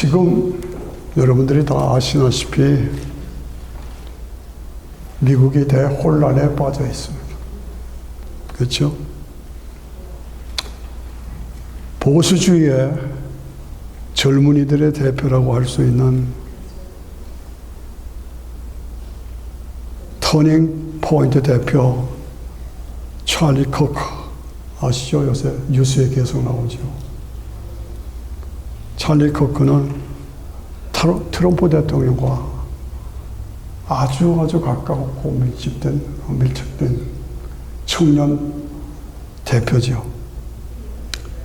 지금 여러분들이 다 아시다시피 미국이 대혼란에 빠져 있습니다. 그렇죠? 보수주의의 젊은이들의 대표라고 할 수 있는 터닝 포인트 대표 찰리 커크 아시죠? 요새 뉴스에 계속 나오죠. 찰리 커크는 트럼프 대통령과 아주 가깝고 밀착된 청년 대표죠.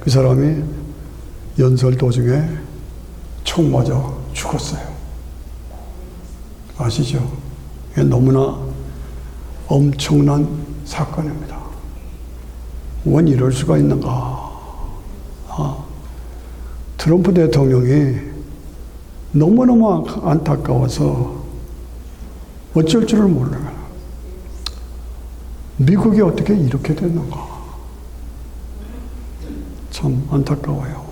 그 사람이 연설 도중에 총 맞아 죽었어요. 아시죠? 이게 너무나 엄청난 사건입니다. 원 이럴 수가 있는가? 트럼프 대통령이 너무너무 안타까워서 어쩔 줄을 몰라요. 미국이 어떻게 이렇게 됐는가? 참 안타까워요.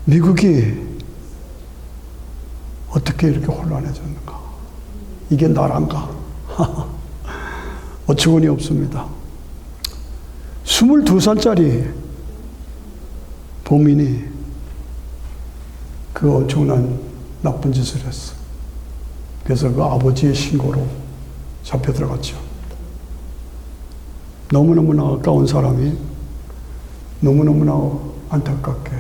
미국이 어떻게 이렇게 혼란해졌는가? 이게 나란가? 어처구니 없습니다. 22살짜리 범인이 그 엄청난 나쁜 짓을 했어. 그래서 그 아버지의 신고로 잡혀 들어갔죠. 너무너무나 아까운 사람이 너무너무나 안타깝게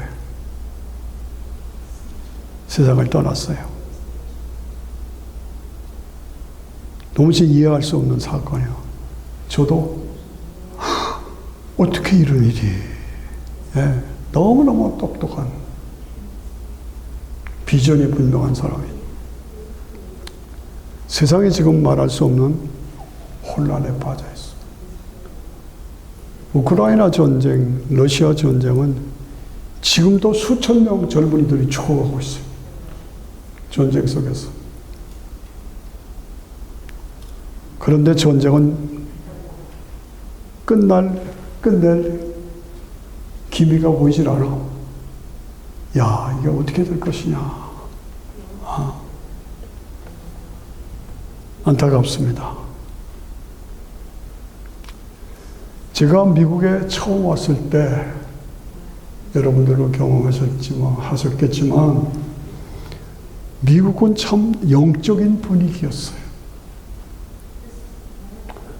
세상을 떠났어요. 도무지 이해할 수 없는 사건이에요. 저도 어떻게 이런 일이, 너무너무 똑똑한 비전이 분명한 사람이 세상에 지금 말할 수 없는 혼란에 빠져 있어. 우크라이나 전쟁, 러시아 전쟁은 지금도 수천 명 젊은이들이 죽어가고 있어요. 전쟁 속에서. 그런데 전쟁은 끝낼 기미가 보이질 않아. 야, 이게 어떻게 될 것이냐. 안타깝습니다. 제가 미국에 처음 왔을 때 여러분들도 경험하셨겠지만 미국은 참 영적인 분위기였어요.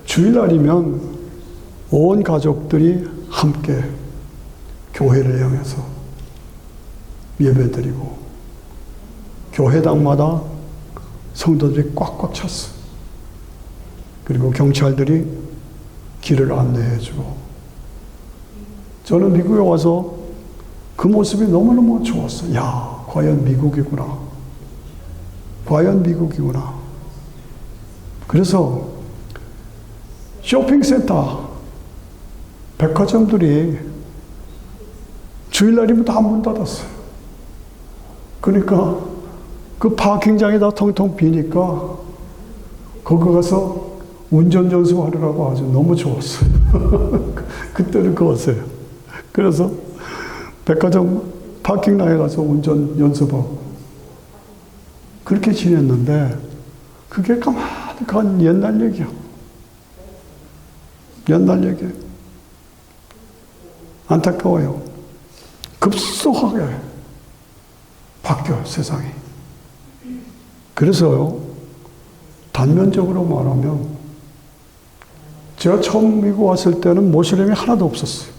주일날이면 온 가족들이 함께 교회를 향해서 예배드리고 교회당마다 성도들이 꽉꽉 찼어요. 그리고 경찰들이 길을 안내해주고 저는 미국에 와서 그 모습이 너무너무 좋았어요. 야, 과연 미국이구나. 과연 미국이구나. 그래서 쇼핑센터, 백화점들이 주일날이면 다 문 닫았어요. 그러니까 그 파킹장이 다 텅텅 비니까 거기 가서 운전 연습하느라고 아주 너무 좋았어요. 그때는 그거였어요. 그래서 백화점 파킹장에 가서 운전 연습하고 그렇게 지냈는데 그게 가만히 옛날 얘기야. 옛날 얘기. 안타까워요. 급속하게 바뀌어요, 세상이. 그래서요, 단면적으로 말하면, 제가 처음 미국 왔을 때는 모슬렘이 하나도 없었어요.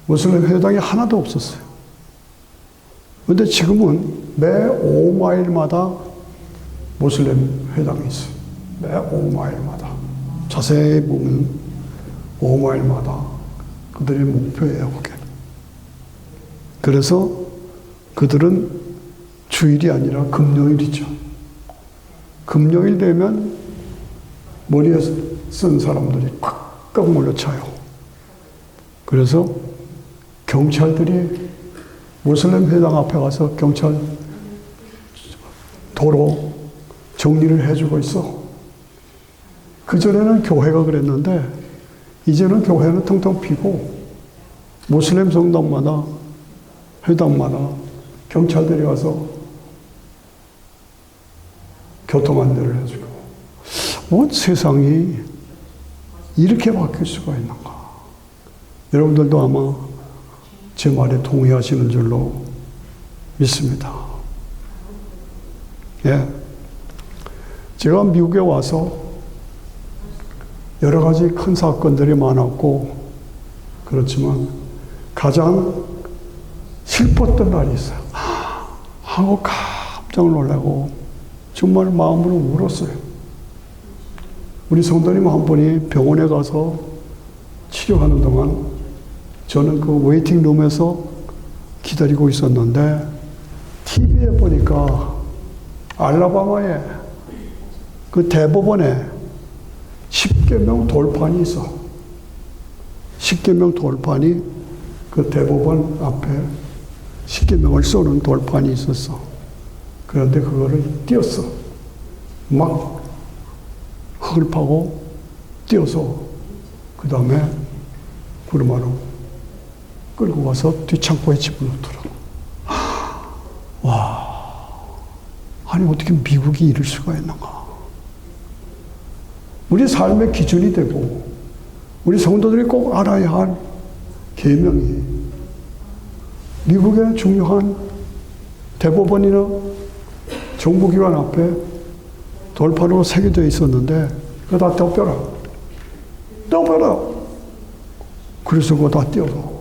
모슬렘 회당이 하나도 없었어요. 근데 지금은 매 5마일마다 모슬렘 회당이 있어요. 매 5마일마다. 자세히 보면 5마일마다 그들의 목표예요, 그게. 그래서 그들은 주일이 아니라 금요일이죠. 금요일 되면 머리에 쓴 사람들이 꽉꽉 몰려차요. 그래서 경찰들이 모슬렘 회당 앞에 가서 경찰 도로 정리를 해주고 있어. 그전에는 교회가 그랬는데 이제는 교회는 텅텅 비고 모슬렘 성당마다 회당마다 경찰들이 와서 교통 안내를 해주고, 온 세상이 이렇게 바뀔 수가 있는가. 여러분들도 아마 제 말에 동의하시는 줄로 믿습니다. 예. 제가 미국에 와서 여러 가지 큰 사건들이 많았고, 그렇지만 가장 슬펐던 날이 있어요. 하고 깜짝 놀라고 정말 마음으로 울었어요. 우리 성도님 한 분이 병원에 가서 치료하는 동안 저는 그 웨이팅룸에서 기다리고 있었는데, TV에 보니까 알라바마에 그 대법원에 10계명 돌판이 있어. 10계명 돌판이 그 대법원 앞에 10계명을 쏘는 돌판이 있었어. 그런데 그거를 띄었어. 막 흙을 파고 띄어서 그 다음에 구름마로 끌고 가서 뒷창고에 집어넣더라고. 와, 아니 어떻게 미국이 이럴 수가 있는가. 우리 삶의 기준이 되고 우리 성도들이 꼭 알아야 할 계명이 미국의 중요한 대법원이나 정부기관 앞에 돌판으로 새겨져 있었는데 그거 다 덮여라. 덮여라. 그래서 그거 다 띄어서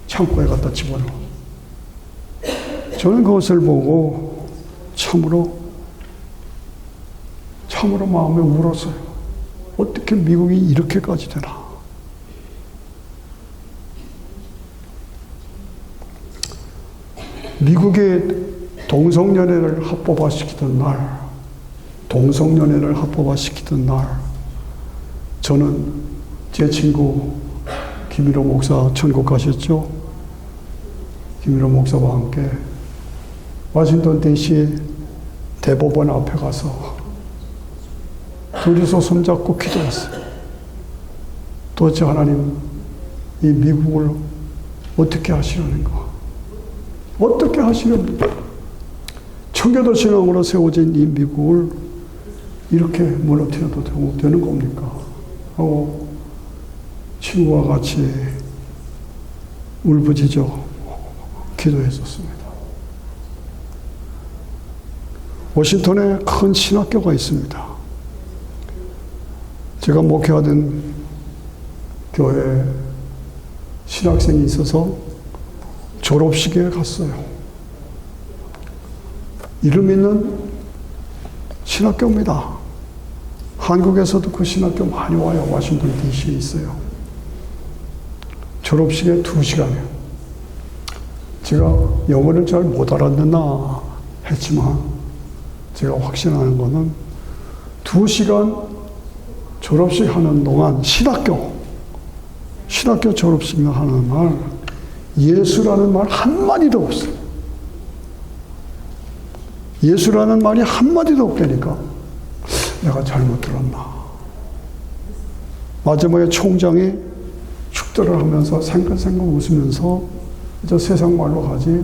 창고에 갖다 집어넣어. 저는 그것을 보고 참으로 마음에 울었어요. 어떻게 미국이 이렇게까지 되나. 미국의 동성연애를 합법화시키던 날, 저는 제 친구 김일호 목사 천국 가셨죠? 김일호 목사와 함께 워싱턴 DC 대법원 앞에 가서 둘이서 손잡고 기도했어요. 도대체 하나님, 이 미국을 어떻게 하시려는가? 어떻게 하시려는가? 청교도 신앙으로 세워진 이 미국을 이렇게 무너뜨려도 되는 겁니까? 하고 친구와 같이 울부짖어 기도했었습니다. 워싱턴에 큰 신학교가 있습니다. 제가 목회하던 교회 신학생이 있어서 졸업식에 갔어요. 이름 있는 신학교입니다. 한국에서도 그 신학교 많이 와요. 워싱턴 DC에 있어요. 졸업식에 2시간이에요. 제가 영어를 잘 못 알아듣나 했지만 제가 확신하는 거는 2시간 졸업식 하는 동안 신학교 졸업식 하는 날 예수라는 말 한마디도 없어요. 예수라는 말이 한마디도 없다니까 내가 잘못 들었나. 마지막에 총장이 축도를 하면서 생글생글 웃으면서 저 세상 말로 가지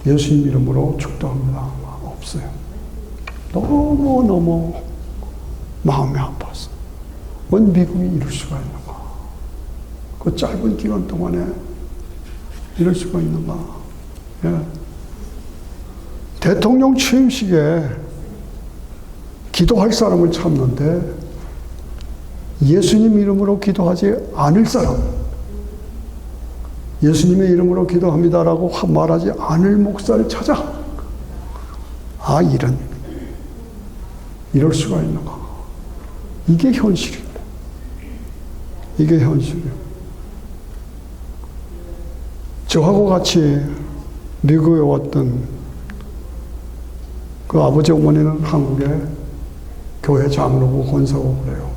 예수님 이름으로 축도합니다. 없어요. 너무 마음이 아팠어. 왜 미국이 이럴 수가 있는가? 그 짧은 기간 동안에 이럴 수가 있는가? 예. 대통령 취임식에 기도할 사람을 찾는데 예수님 이름으로 기도하지 않을 사람, 예수님의 이름으로 기도합니다라고 말하지 않을 목사를 찾아. 아, 이럴 수가 있는가? 이게 현실입니다. 이게 현실이에요. 저하고 같이 미국에 왔던 그 아버지 어머니는 한국에 교회 장로고 권사고 그래요.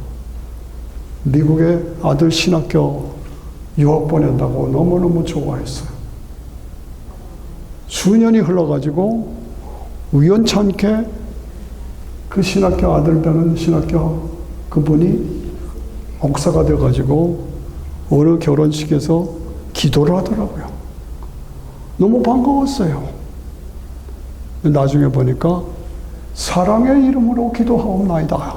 미국에 아들 신학교 유학 보낸다고 너무너무 좋아했어요. 수년이 흘러가지고 우연찮게 그 신학교 아들 되는 신학교 그분이 목사가 돼가지고 어느 결혼식에서 기도를 하더라고요. 너무 반가웠어요. 나중에 보니까 사랑의 이름으로 기도하옵나이다.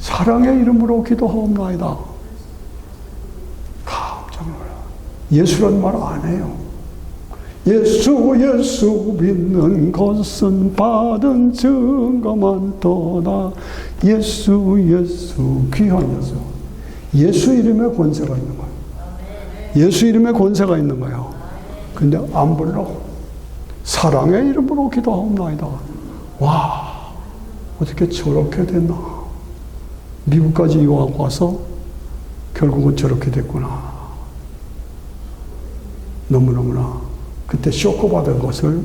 사랑의 이름으로 기도하옵나이다. 깜짝 놀라. 예수란 말 안 해요. 예수 믿는 것은 받은 증거만 떠나. 예수 귀한 예수. 예수 이름에 권세가 있는 거예요. 예수 이름에 권세가 있는 거예요. 근데 안 불러. 사랑의 이름으로 기도하옵나이다. 와, 어떻게 저렇게 됐나. 미국까지 유학 와서 결국은 저렇게 됐구나. 너무너무나 그때 쇼크받은 것을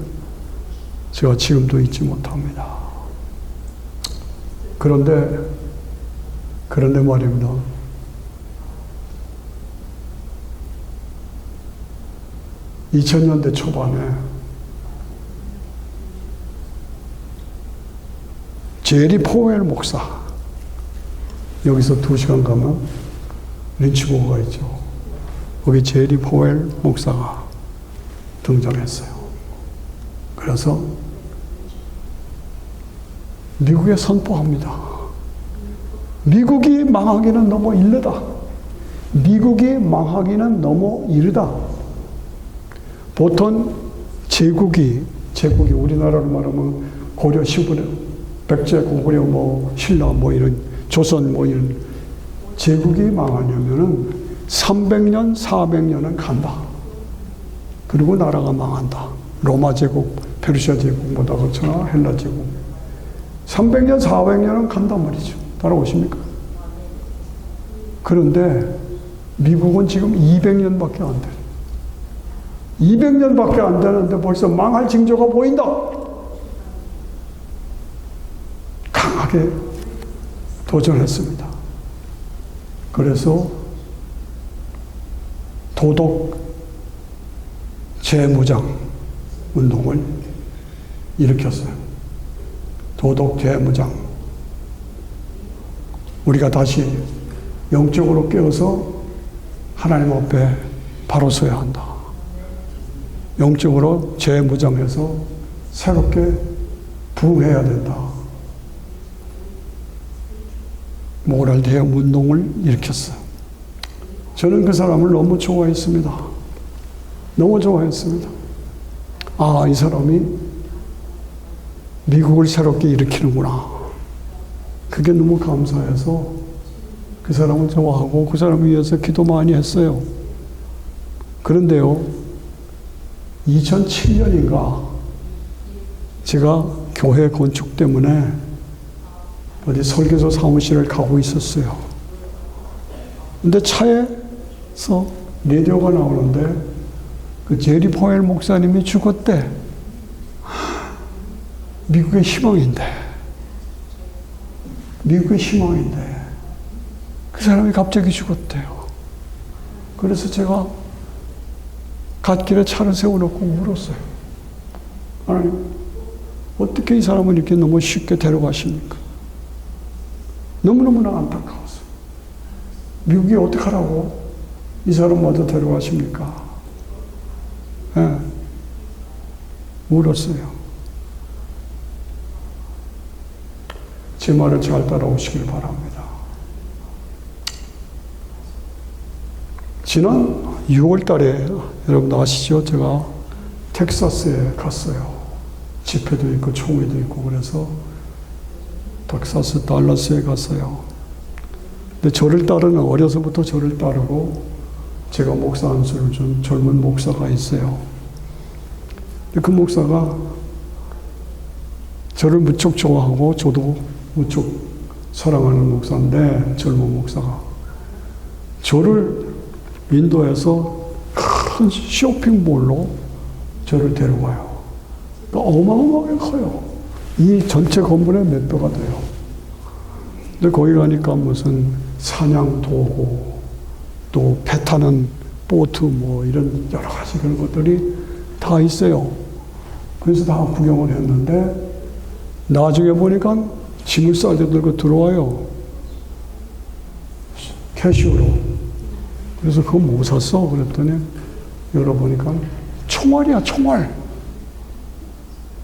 제가 지금도 잊지 못합니다. 그런데 말입니다. (2000년대) 초반에 제리 포웰 목사, 여기서 2시간 가면 린치고가 있죠. 거기 제리 포웰 목사가 등장했어요. 그래서 미국에 선포합니다. 미국이 망하기는 너무 이르다. 미국이 망하기는 너무 이르다. 보통 제국이 우리나라로 말하면 고려, 시부려, 백제, 고구려, 신라, 이런 조선, 이런 제국이 망하려면은 300년, 400년은 간다. 그리고 나라가 망한다. 로마 제국, 페르시아 제국보다 그렇잖아, 헬라 제국. 300년, 400년은 간단 말이죠. 따라오십니까? 그런데 미국은 지금 200년밖에 안 돼. 200년밖에 안 되는데 벌써 망할 징조가 보인다. 강하게 도전했습니다. 그래서 도덕 재무장 운동을 일으켰어요. 도덕 재무장. 우리가 다시 영적으로 깨어서 하나님 앞에 바로 서야 한다. 영적으로 재무장해서 새롭게 부흥해야 된다. 모랄 대응 운동을 일으켰어요. 저는 그 사람을 너무 좋아했습니다. 너무 좋아했습니다. 이 사람이 미국을 새롭게 일으키는구나. 그게 너무 감사해서 그 사람을 좋아하고 그 사람을 위해서 기도 많이 했어요. 그런데요, 2007년인가 제가 교회 건축 때문에 어디 설교소 사무실을 가고 있었어요. 근데 차에서 라디오가 나오는데 그 제리 포웰 목사님이 죽었대. 미국의 희망인데 그 사람이 갑자기 죽었대요. 그래서 제가 갓길에 차를 세워놓고 울었어요. 하나님, 어떻게 이 사람을 이렇게 너무 쉽게 데려가십니까? 너무너무나 안타까웠어요. 미국이 어떡하라고 이 사람마저 데려가십니까? 울었어요. 제 말을 잘 따라오시길 바랍니다. 지난 6월 달에 여러분 아시죠? 제가 텍사스에 갔어요. 집회도 있고 총회도 있고 그래서 텍사스 달라스에 갔어요. 근데 저를 따르는, 어려서부터 저를 따르고 제가 목사 안수를 준 젊은 목사가 있어요. 근데 그 목사가 저를 무척 좋아하고 저도 무척 사랑하는 목사인데, 젊은 목사가 저를 인도해서 큰 쇼핑몰로 저를 데려가요. 그러니까 어마어마하게 커요. 이 전체 건물의 몇 배가 돼요. 근데 거기 가니까 무슨 사냥 도구, 또 배 타는 보트 이런 여러 가지 그런 것들이 다 있어요. 그래서 다 구경을 했는데 나중에 보니까 짐을 싸게 들고 들어와요. 캐시로. 그래서 그거 뭐 샀어? 그랬더니 열어보니까 총알이야, 총알.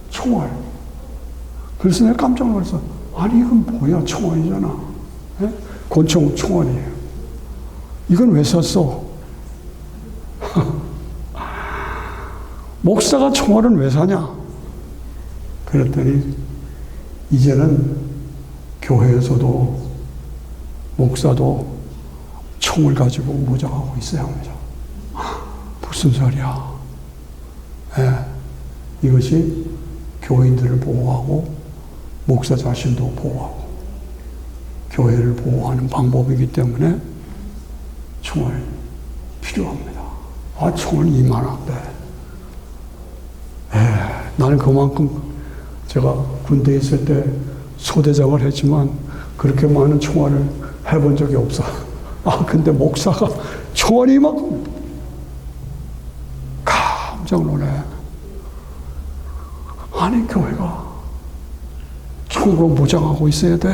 총알. 그래서 내가 깜짝 놀랐어. 아니, 이건 뭐야? 총알이잖아. 예? 권총 총알이에요. 이건 왜 샀어? 목사가 총알은 왜 사냐? 그랬더니 이제는 교회에서도 목사도 총을 가지고 무장하고 있어야 합니다. 무슨 소리야? 예, 이것이 교인들을 보호하고 목사 자신도 보호하고 교회를 보호하는 방법이기 때문에 총을 필요합니다. 아, 총을 2만 원대. 나는 그만큼 제가 군대에 있을 때 소대장을 했지만 그렇게 많은 총알을 해본 적이 없어. 아, 근데 목사가 총알이 이만큼 깜짝 놀래. 아니, 교회가 총으로 무장하고 있어야 돼?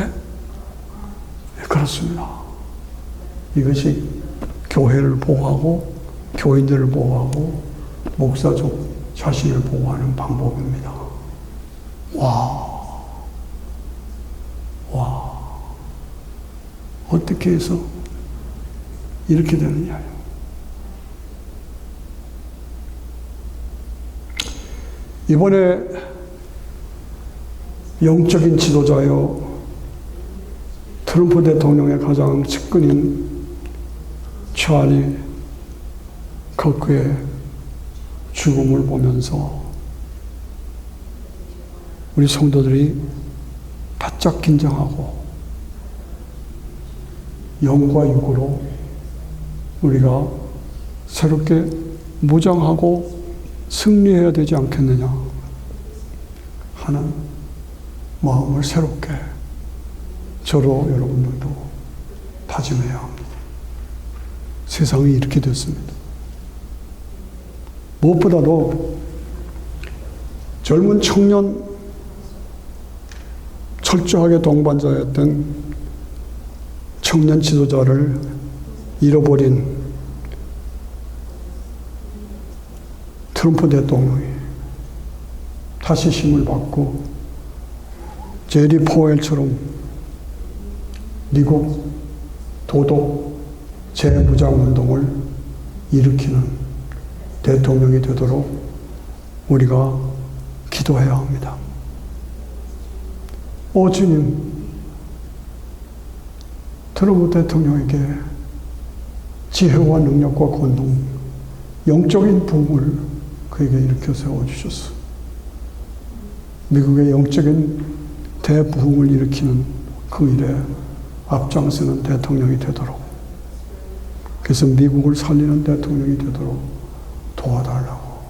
네, 그렇습니다. 이것이 교회를 보호하고 교인들을 보호하고 목사족 자신을 보호하는 방법입니다. 와, 어떻게 해서 이렇게 되느냐요. 이번에 영적인 지도자요, 트럼프 대통령의 가장 측근인 찰리 커크의 죽음을 보면서 우리 성도들이 바짝 긴장하고 영과 육으로 우리가 새롭게 무장하고 승리해야 되지 않겠느냐 하는 마음을 새롭게 저로 여러분들도 다짐해야 합니다. 세상이 이렇게 됐습니다. 무엇보다도 젊은 청년 철저하게 동반자였던 청년 지도자를 잃어버린 트럼프 대통령이 다시 힘을 받고 제리 포웰처럼 미국 도덕 재무장 운동을 일으키는 대통령이 되도록 우리가 기도해야 합니다. 오 주님, 트럼프 대통령에게 지혜와 능력과 권능, 영적인 부흥을 그에게 일으켜 세워주셨어. 미국의 영적인 대부흥을 일으키는 그 일에 앞장서는 대통령이 되도록, 그래서 미국을 살리는 대통령이 되도록 도와달라고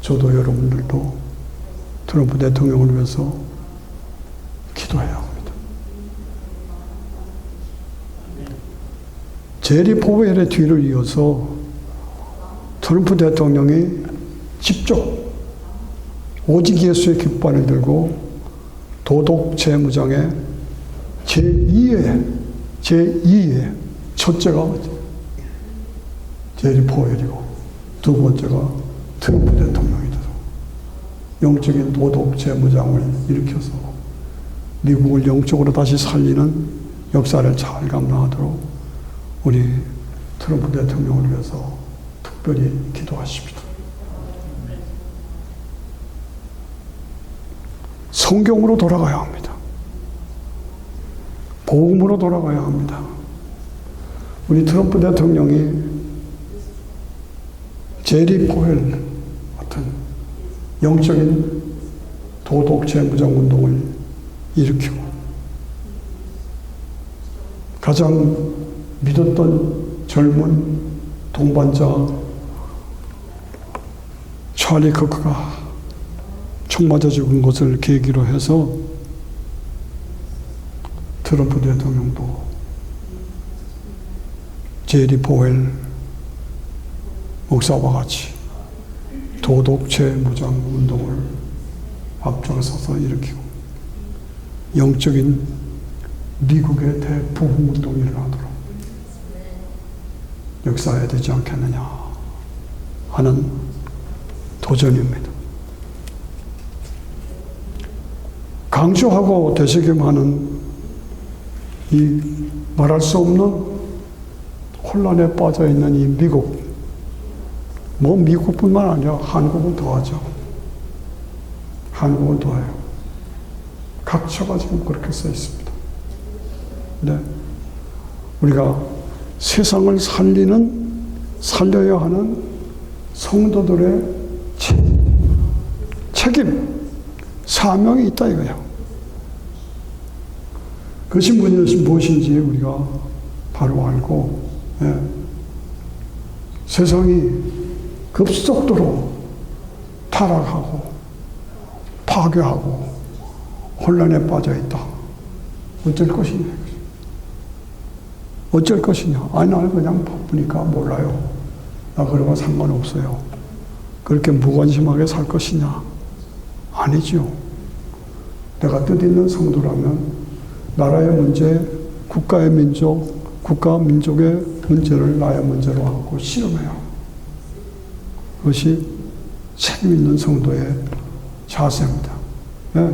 저도 여러분들도 트럼프 대통령을 위해서 기도해야 합니다. 제리 포웰의 뒤를 이어서 트럼프 대통령이 직접 오직 예수의 깃발을 들고 도덕 재무장의 제2의 첫째가 제리 포웰이고 두 번째가 트럼프 대통령이 되고 영적인 도덕 재무장을 일으켜서 미국을 영적으로 다시 살리는 역사를 잘 감당하도록 우리 트럼프 대통령을 위해서 특별히 기도하십시다. 성경으로 돌아가야 합니다. 복음으로 돌아가야 합니다. 우리 트럼프 대통령이 제리 포웰 같은 영적인 도덕 재무장 운동을 일으키고 가장 믿었던 젊은 동반자 찰리 커크가 총 맞아 죽은 것을 계기로 해서 트럼프 대통령도 제리 포웰 목사와 같이 도덕체 무장 운동을 앞장서서 일으키고 영적인 미국의 대부흥 운동이 일어나도록 역사해야 되지 않겠느냐 하는 도전입니다. 강조하고 되새김하는 이 말할 수 없는 혼란에 빠져 있는 이 미국, 뭐 미국뿐만 아니라 한국은 더하죠. 한국은 더해요. 각처가 지금 그렇게 써 있습니다. 네. 우리가 세상을 살려야 하는 성도들의 책임, 사명이 있다 이거예요. 그것이 무엇인지 우리가 바로 알고, 예. 세상이 급속도로 타락하고 파괴하고 혼란에 빠져 있다. 어쩔 것이냐? 어쩔 것이냐? 아니, 나는 그냥 바쁘니까 몰라요. 나 그런 거 상관없어요. 그렇게 무관심하게 살 것이냐? 아니죠. 내가 뜻있는 성도라면 나라의 문제, 국가의 민족, 국가 민족의 문제를 나의 문제로 하고 씨름해요. 그것이 책임 있는 성도의 자세입니다. 네.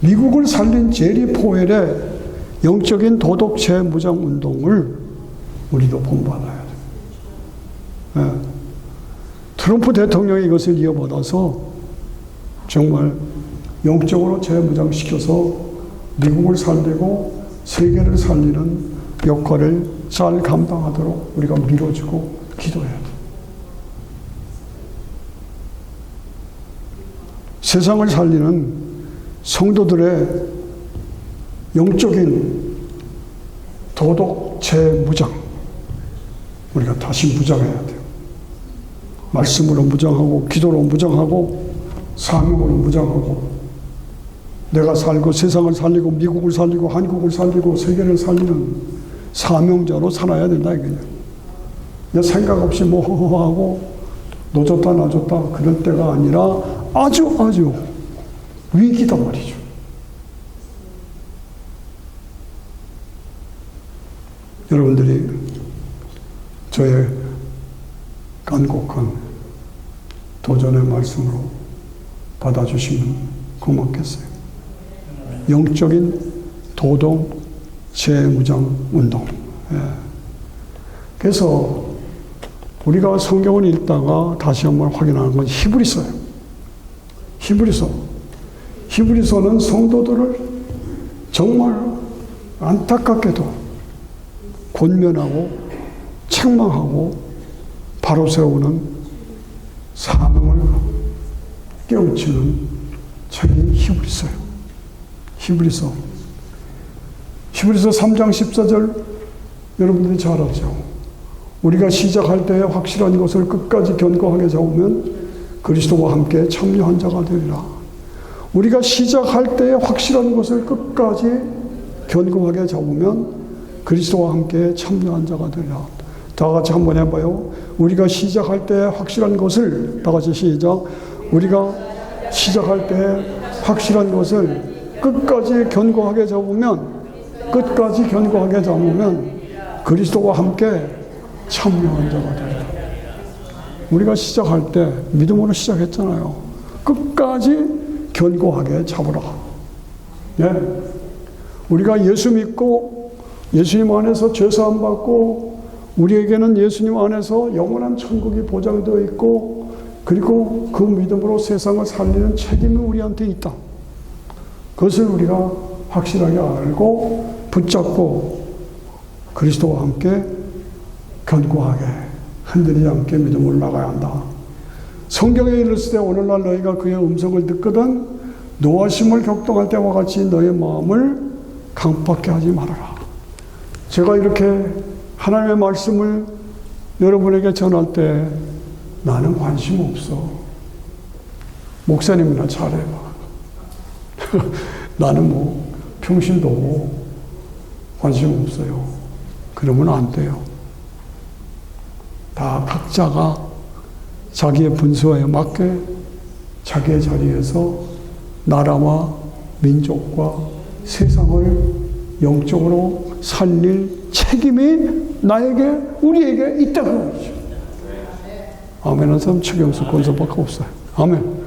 미국을 살린 제리 포웰의 영적인 도덕 재무장 운동을 우리도 본받아야 돼요. 네. 트럼프 대통령이 이것을 이어받아서 정말 영적으로 재무장시켜서 미국을 살리고 세계를 살리는 역할을 잘 감당하도록 우리가 밀어주고 기도해야 돼요. 세상을 살리는 성도들의 영적인 도덕 재무장, 우리가 다시 무장해야 돼요. 말씀으로 무장하고, 기도로 무장하고, 사명으로 무장하고, 내가 살고 세상을 살리고 미국을 살리고 한국을 살리고 세계를 살리는 사명자로 살아야 된다 이거예요. 그냥 생각 없이 뭐 허허하고 노졌다 나졌다 그런 때가 아니라 아주 위기다 말이죠. 여러분들이 저의 간곡한 도전의 말씀으로 받아주시면 고맙겠어요. 영적인 도덕 재무장 운동. 예. 그래서 우리가 성경을 읽다가 다시 한번 확인하는 건 히브리서예요. 히브리서는 성도들을 정말 안타깝게도 권면하고 책망하고 바로 세우는 사명을 깨우치는 책이 히브리서예요. 히브리서 3장 14절 여러분들이 잘 알죠. 우리가 시작할 때에 확실한 것을 끝까지 견고하게 잡으면 그리스도와 함께 참여한 자가 되리라. 우리가 시작할 때에 확실한 것을 끝까지 견고하게 잡으면 그리스도와 함께 참여한 자가 되리라. 다 같이 한번 해봐요. 우리가 시작할 때에 확실한 것을, 다 같이 시작. 우리가 시작할 때에 확실한 것을 끝까지 견고하게 잡으면 그리스도와 함께 참여한 자가 되리라. 우리가 시작할 때 믿음으로 시작했잖아요. 끝까지 견고하게 잡으라. 네. 우리가 예수 믿고 예수님 안에서 죄사함 받고 우리에게는 예수님 안에서 영원한 천국이 보장되어 있고 그리고 그 믿음으로 세상을 살리는 책임이 우리한테 있다. 그것을 우리가 확실하게 알고 붙잡고 그리스도와 함께 견고하게 흔들리지 않게 믿음으로 나가야 한다. 성경에 이르시되 오늘날 너희가 그의 음성을 듣거든 노하심을 격동할 때와 같이 너의 마음을 강팍게 하지 말아라. 제가 이렇게 하나님의 말씀을 여러분에게 전할 때 나는 관심 없어. 목사님이나 잘해봐. 나는 뭐 평신도 오고 관심 없어요. 그러면 안 돼요. 다 각자가 자기의 분수에 맞게 자기의 자리에서 나라와 민족과 세상을 영적으로 살릴 책임이 나에게, 우리에게 있다고 그러죠. 아멘 한 사람 최경수 권사밖에 없어요. 아멘.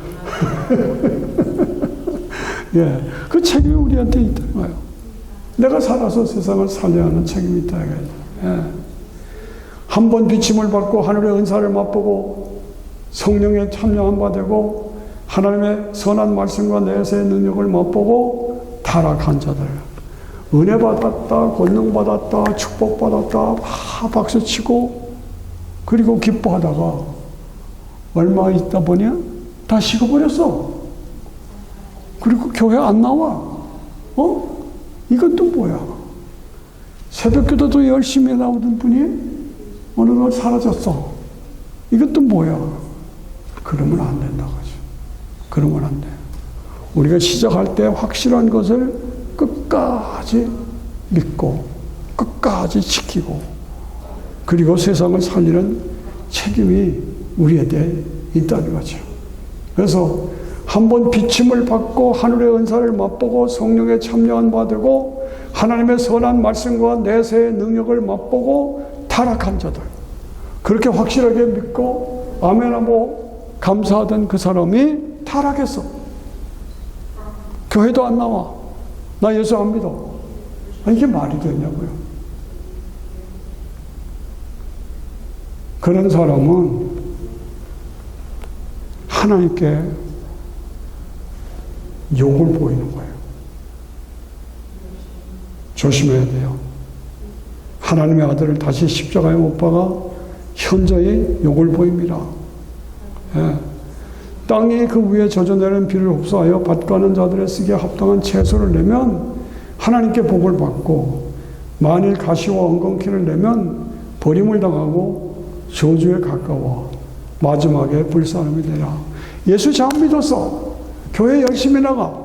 예, 그 책임이 우리한테 있다는 거예요. 내가 살아서 세상을 살려야 하는 책임이 있다. 예. 한 번 비침을 받고 하늘의 은사를 맛보고 성령에 참여한 바 되고 하나님의 선한 말씀과 내세의 능력을 맛보고 타락한 자들, 은혜 받았다, 권능 받았다, 축복 받았다, 박수치고 그리고 기뻐하다가 얼마 있다 보니 다 식어버렸어. 그리고 교회 안 나와. 이건 또 뭐야? 새벽기도도 열심히 나오던 분이 어느 날 사라졌어. 이건 또 뭐야? 그러면 안 된다 거죠. 그러면 안 돼. 우리가 시작할 때 확실한 것을 끝까지 믿고 끝까지 지키고 그리고 세상을 살리는 책임이 우리에게 있다는 거죠. 그래서 한번 비침을 받고 하늘의 은사를 맛보고 성령에 참여한 바 되고 하나님의 선한 말씀과 내세의 능력을 맛보고 타락한 자들, 그렇게 확실하게 믿고 아멘하고 감사하던 그 사람이 타락했어. 교회도 안 나와. 나 예수 안 믿어. 이게 말이 되냐고요. 그런 사람은 하나님께 욕을 보이는 거예요. 조심해야 돼요. 하나님의 아들을 다시 십자가에 못 박아 현저히 욕을 보입니다. 예. 땅이 그 위에 젖어내는 비를 흡수하여 밭가는 자들의 쓰기에 합당한 채소를 내면 하나님께 복을 받고 만일 가시와 엉겅퀴를 내면 버림을 당하고 저주에 가까워 마지막에 불사름이 되라. 예수 잘 믿었어. 교회 열심히 나가.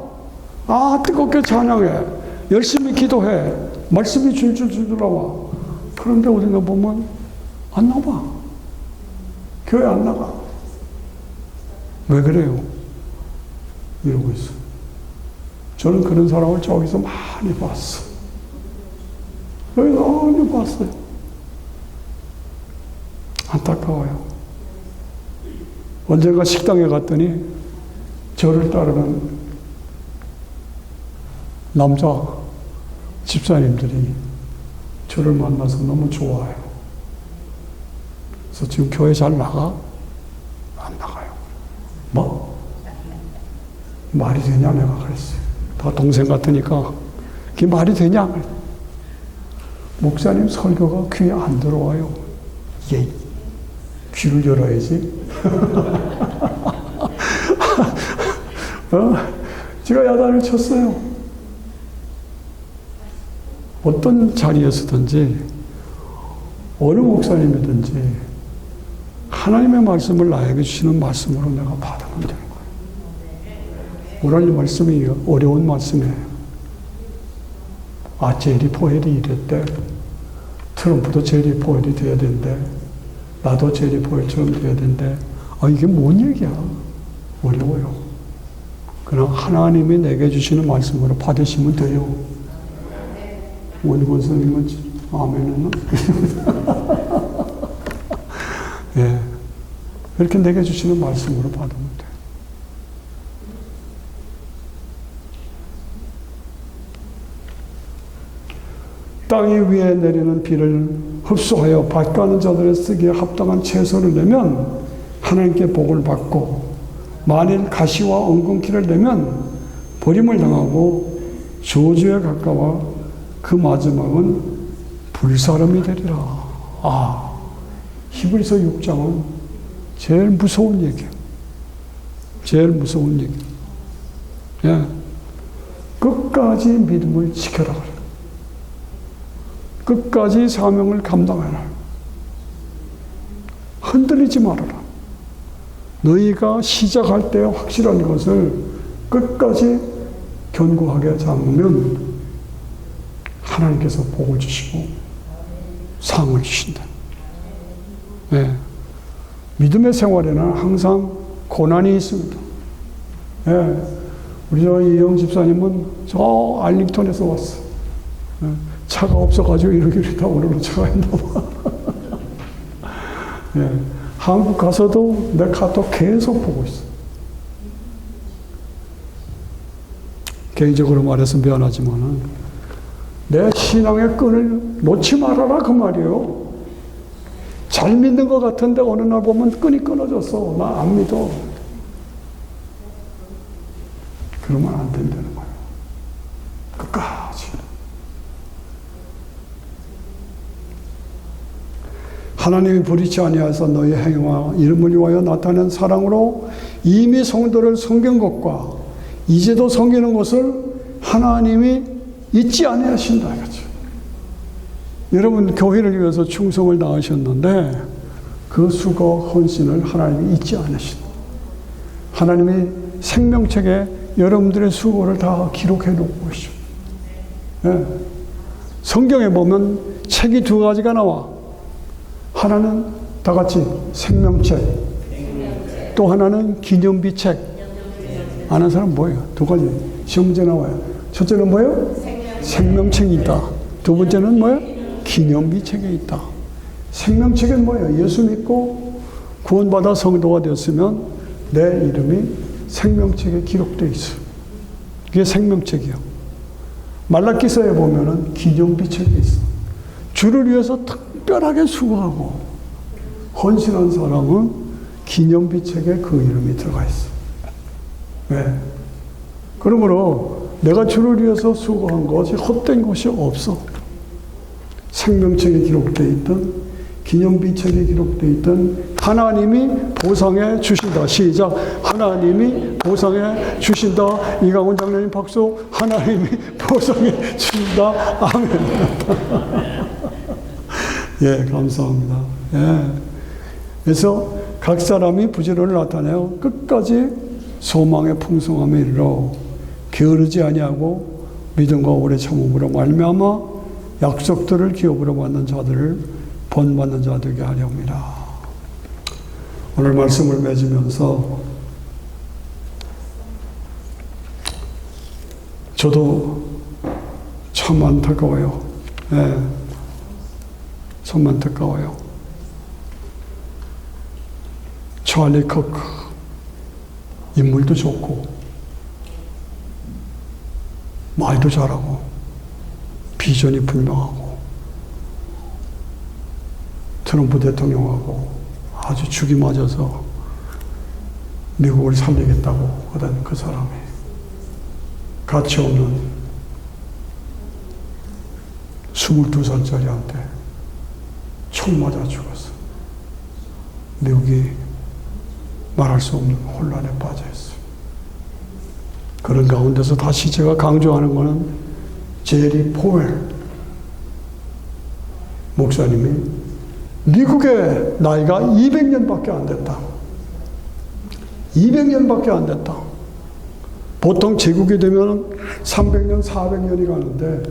뜨겁게 찬양해. 열심히 기도해. 말씀이 줄줄 나와. 그런데 우리가 보면 안 나와. 교회 안 나가. 왜 그래요? 이러고 있어. 저는 그런 사람을 저기서 많이 봤어. 여기서 많이 봤어요. 안타까워요. 언젠가 식당에 갔더니 저를 따르는 남자 집사님들이 저를 만나서 너무 좋아해요. 그래서 지금 교회 잘 나가? 안 나가요. 뭐? 말이 되냐? 내가 그랬어요. 다 동생 같으니까 그게 말이 되냐? 목사님 설교가 귀에 안 들어와요. 예, 귀를 열어야지. 제가 야단을 쳤어요. 어떤 자리에서든지 어느 목사님이든지 하나님의 말씀을 나에게 주시는 말씀으로 내가 받으면 되는 거예요. 오늘 말씀이 어려운 말씀이에요. 제리 포엘이 이랬대. 트럼프도 제리 포엘이 돼야 된대. 나도 제리 포엘처럼 돼야 된대. 이게 뭔 얘기야? 어려워요. 그러나 하나님이 내게 주시는 말씀으로 받으시면 돼요. 원권 선생님은 아멘은 예, 이렇게 내게 주시는 말씀으로 받으면 돼. 땅 위에 내리는 비를 흡수하여 밭가는 자들의 쓰기에 합당한 채소를 내면 하나님께 복을 받고 만일 가시와 엉겅퀴를 내면 버림을 당하고 저주에 가까워 그 마지막은 불사름이 되리라. 히브리서 6장은 제일 무서운 얘기예요. 제일 무서운 얘기. 예. 끝까지 믿음을 지켜라. 끝까지 사명을 감당해라. 흔들리지 말아라. 너희가 시작할 때 확실한 것을 끝까지 견고하게 잡으면 하나님께서 복을 주시고 상을 주신다. 네. 믿음의 생활에는 항상 고난이 있습니다. 네. 우리 이영 집사님은 저 알링턴에서 왔어. 네. 차가 없어가지고 이렇게 타고 오르는 차가 있나 봐. 예. 한국 가서도 내 카톡 계속 보고 있어. 개인적으로 말해서 미안하지만은 내 신앙의 끈을 놓지 말아라 그 말이에요. 잘 믿는 것 같은데 어느 날 보면 끈이 끊어졌어. 나 안 믿어. 그러면 안 된다는 거예요. 끝까지. 하나님이 불의치 아니하여서 너희 행위와 이름을 위하여 나타낸 사랑으로 이미 성도를 섬긴 것과 이제도 섬기는 것을 하나님이 잊지 아니하신다 이거죠. 여러분 교회를 위해서 충성을 다하셨는데 그 수고 헌신을 하나님이 잊지 않으신다. 하나님이 생명책에 여러분들의 수고를 다 기록해 놓고 계셔. 예. 성경에 보면 책이 두 가지가 나와. 하나는 다 같이 생명책, 또 하나는 기념비책. 아는 사람 뭐예요? 두 가지 시험 문제 나와요. 첫째는 뭐예요? 생명책이 있다. 두 번째는 뭐예요? 기념비책이 있다. 생명책은 뭐예요? 예수 믿고 구원받아 성도가 되었으면 내 이름이 생명책에 기록되어 있어. 그게 생명책이요. 말라기서에 보면은 기념비책이 있어. 주를 위해서 특별하게 수고하고 헌신한 사람은 기념비책에 그 이름이 들어가 있어. 왜? 그러므로 내가 주를 위해서 수고한 것이 헛된 것이 없어. 생명책에 기록되어 있든 기념비책에 기록되어 있든 하나님이 보상해 주신다. 시작. 하나님이 보상해 주신다. 이강훈 장로님 박수. 하나님이 보상해 주신다. 아멘. 예, 감사합니다. 예. 그래서 각 사람이 부지런을 나타내어 끝까지 소망의 풍성함에 이르러 게으르지 아니하고 믿음과 오래 참음으로 말미암아 약속들을 기업으로 받는 자들을 본받는 자 되게 하려 합니다. 오늘 말씀을 맺으면서 저도 참 안타까워요. 네, 참 안타까워요. 찰리 커크 인물도 좋고 말도 잘하고 비전이 분명하고 트럼프 대통령하고 아주 죽이 맞아서 미국을 살리겠다고 하던 그 사람이 가치 없는 22살짜리한테 총 맞아 죽었어. 미국이 말할 수 없는 혼란에 빠져 있어요. 그런 가운데서 다시 제가 강조하는 것은 제리 포웰 목사님이 미국의 나이가 200년밖에 안 됐다. 200년밖에 안 됐다. 보통 제국이 되면 300년, 400년이 가는데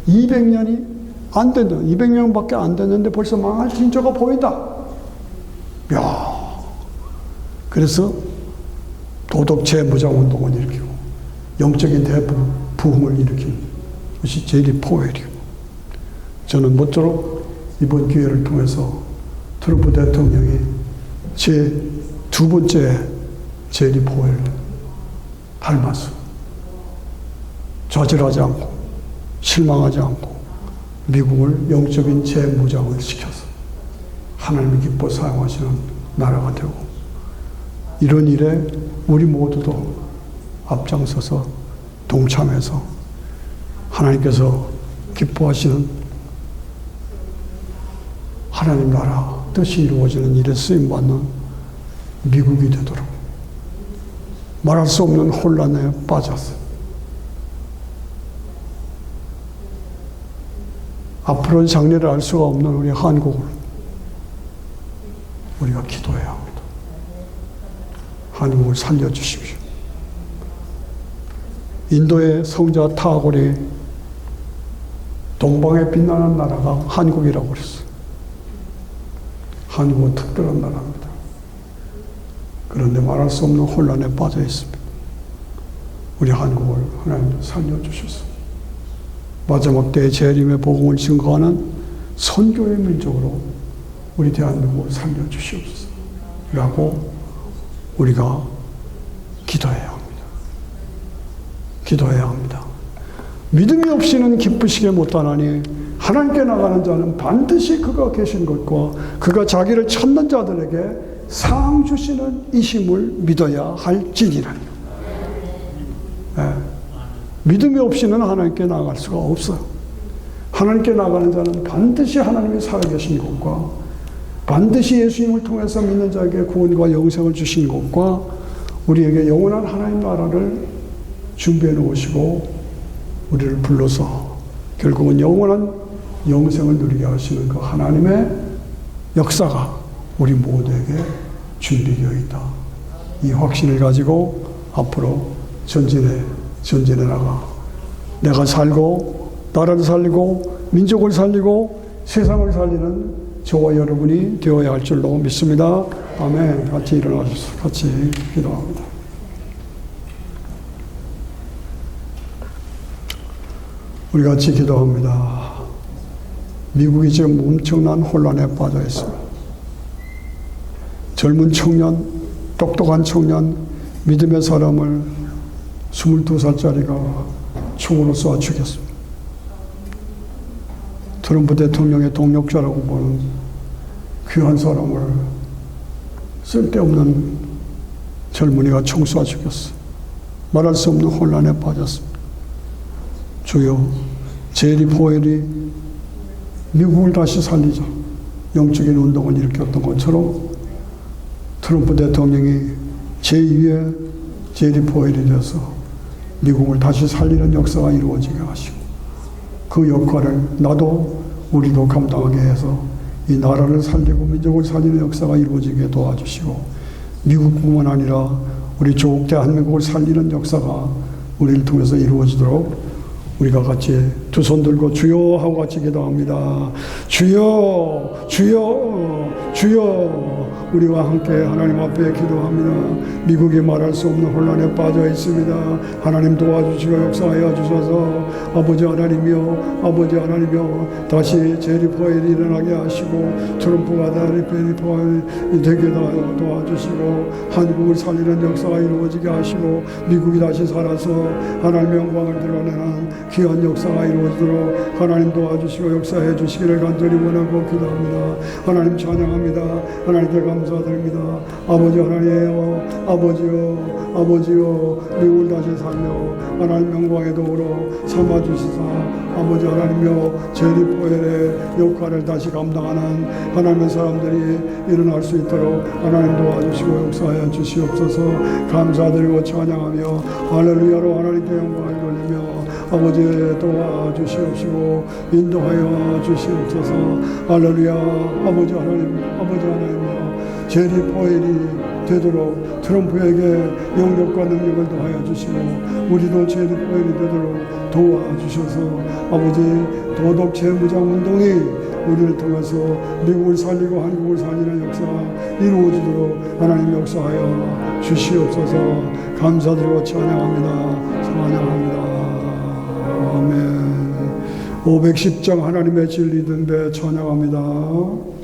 200년이 안 된다. 200년밖에 안 됐는데 벌써 망할 징조가 보인다. 야, 그래서 도덕체 무장운동을 일으키고 영적인 대부흥을 일으킨 것이 제리 포웰이고, 저는 모쪼록 이번 기회를 통해서 트럼프 대통령이 제 두 번째 제리 포웰을 닮아서 좌절하지 않고 실망하지 않고 미국을 영적인 재무장을 시켜서 하나님이 기뻐 사용하시는 나라가 되고, 이런 일에 우리 모두도 앞장서서 동참해서 하나님께서 기뻐하시는 하나님 나라 뜻이 이루어지는 일에 쓰임받는 미국이 되도록, 말할 수 없는 혼란에 빠져서 앞으로는 장래를 알 수가 없는 우리 한국을 우리가 기도해야 합니다. 한국을 살려주십시오. 인도의 성자 타고리 동방에 빛나는 나라가 한국이라고 그랬어요. 한국은 특별한 나라입니다. 그런데 말할 수 없는 혼란에 빠져 있습니다. 우리 한국을 하나님 살려주셔서 마지막 때의 재림의 복음을 증거하는 선교의 민족으로 우리 대한민국을 살려주시옵소서 라고 우리가 기도해야 합니다. 기도해야 합니다. 믿음이 없이는 기쁘시게 못하나니 하나님께 나가는 자는 반드시 그가 계신 것과 그가 자기를 찾는 자들에게 상 주시는 이심을 믿어야 할지니라니. 네. 믿음이 없이는 하나님께 나아갈 수가 없어요. 하나님께 나가는 자는 반드시 하나님이 살아계신 것과 반드시 예수님을 통해서 믿는 자에게 구원과 영생을 주신 것과 우리에게 영원한 하나님 나라를 준비해 놓으시고 우리를 불러서 결국은 영원한 영생을 누리게 하시는 그 하나님의 역사가 우리 모두에게 준비되어 있다. 이 확신을 가지고 앞으로 전진해 나가 내가 살고 나라를 살리고 민족을 살리고 세상을 살리는 저와 여러분이 되어야 할 줄로 믿습니다. 아멘. 같이 일어나셔서 같이 기도합니다. 우리 같이 기도합니다. 미국이 지금 엄청난 혼란에 빠져 있습니다. 젊은 청년, 똑똑한 청년, 믿음의 사람을 22살짜리가 총으로 쏘아 죽였습니다. 트럼프 대통령의 동력자라고 보는 귀한 사람을 쓸데없는 젊은이가 총 쏘아 죽였어요. 말할 수 없는 혼란에 빠졌습니다. 주여, 제리 포웰이 미국을 다시 살리자 영적인 운동을 일으켰던 것처럼 트럼프 대통령이 제2의 제리 포웰이 돼서 미국을 다시 살리는 역사가 이루어지게 하시고 그 역할을 나도 우리도 감당하게 해서 이 나라를 살리고 민족을 살리는 역사가 이루어지게 도와주시고 미국뿐만 아니라 우리 조국 대한민국을 살리는 역사가 우리를 통해서 이루어지도록 우리가 같이 두 손 들고 주여 하고 같이 기도합니다. 주여, 주여, 주여. 우리와 함께 하나님 앞에 기도합니다. 미국이 말할 수 없는 혼란에 빠져 있습니다. 하나님 도와주시고 역사하여 주셔서 아버지 하나님이여 다시 제리 포웰이 일어나게 하시고 트럼프가 제리 포웰이 되게 도와주시고 한국을 살리는 역사가 이루어지게 하시고 미국이 다시 살아서 하나님의 영광을 드러내는 귀한 역사가 이루어지도록 하나님 도와주시고 역사해 주시기를 간절히 원하고 기도합니다. 하나님 찬양합니다. 하나님께 감사드립니다. 아버지 하나님이여, 아버지여 미국을 다시 살며 하나님 영광의 도구로 삼아주시사 아버지 하나님이여 제리 포웰의 역할을 다시 감당하는 하나님의 사람들이 일어날 수 있도록 하나님 도와주시고 역사해 주시옵소서. 감사드리고 찬양하며 할렐루야로 하나님께 영광을 돌리며 아버지 도와주시옵시고 인도하여 주시옵소서. 할렐루야. 아버지 하나님이여 제리 포웰이 되도록 트럼프에게 영역과 능력을 더하여 주시고 우리도 제리 포웰이 되도록 도와주셔서 아버지 도덕 재무장 운동이 우리를 통해서 미국을 살리고 한국을 살리는 역사가 이루어지도록 하나님 역사하여 주시옵소서. 감사드리고 찬양합니다. 찬양합니다. 아멘. 510장 하나님의 진리 등대 찬양합니다.